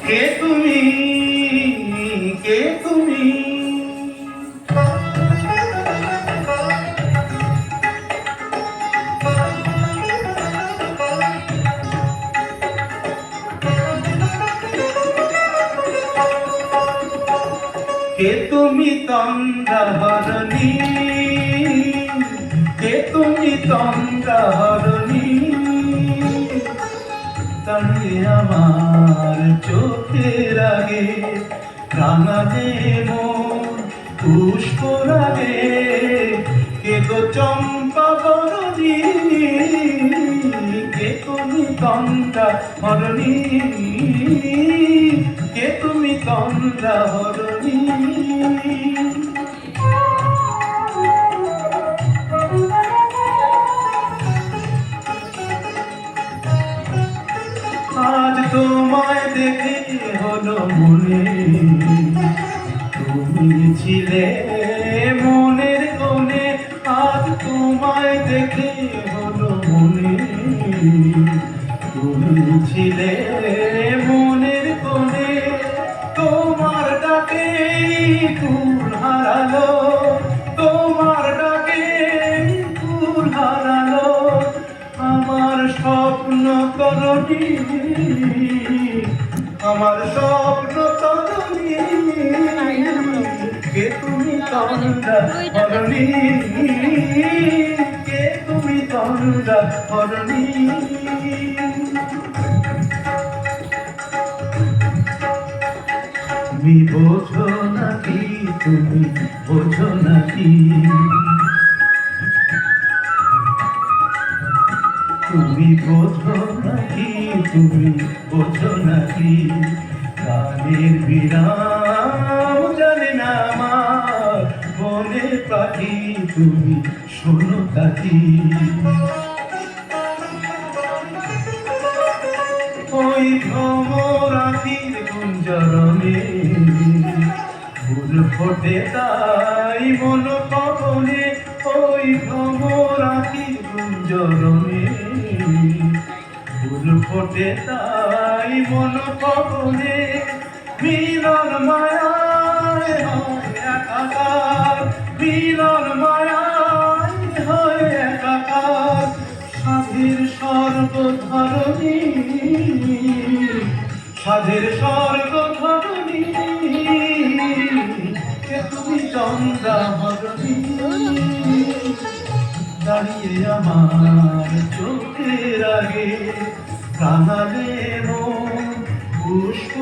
কে তুমি, কে তুমি? কে তুমি তন্দ্রাহরণী, কে তুমি তন্দ্রাহরণী? দাঁড়িয়ে আমার চোখের আগে রাঙাতে মন পুষ্প লাগে। কে গো চম্পা বরণী, কে তুমি তন্দ্রাহরণী? কে তুমি তন্দ্রাহরণী? আজ তোমায় দেখে হলো মনে, তুমি ছিলে মনের কোণে। আজ তোমায় দেখে হলো মনে, তুমি ছিলে মনের কোণে। তোমার ডাকে ফুল হারালো, তোমার ডাকে ফুল হারালো আমার স্বপ্ন তরণী, আমার স্বপ্ন তরণী। কে তুমি তন্দ্রাহরণী, কে তুমি তন্দ্রাহরণী? তুমি বোঝো নাকি, তুমি বোঝো নাকি? তুমি বোঝো নাকি, তুমি বোঝো নাকি? গানের বিরাম জানে না আমার বনে পাখি, তুমি শোনো কাকি। ওই ভ্রমর আখির গুঞ্জরণে ফুল ফোটে তাই মন পবনে। ওই ভ্রমর আখির গুঞ্জরণে ফুল ফোটে তাই মন পবনে। মিলন মায়ায় হয় একাকার, মিলন মায়ায় হয় একাকার। সাধের স্বর্গ ধরণী, সাধের স্বর্গ ধরণী। কে তুমি তন্দ্রাহরণী, দাঁড়িয়ে আমার চোখের আগে রাঙালে মন পুষ্প।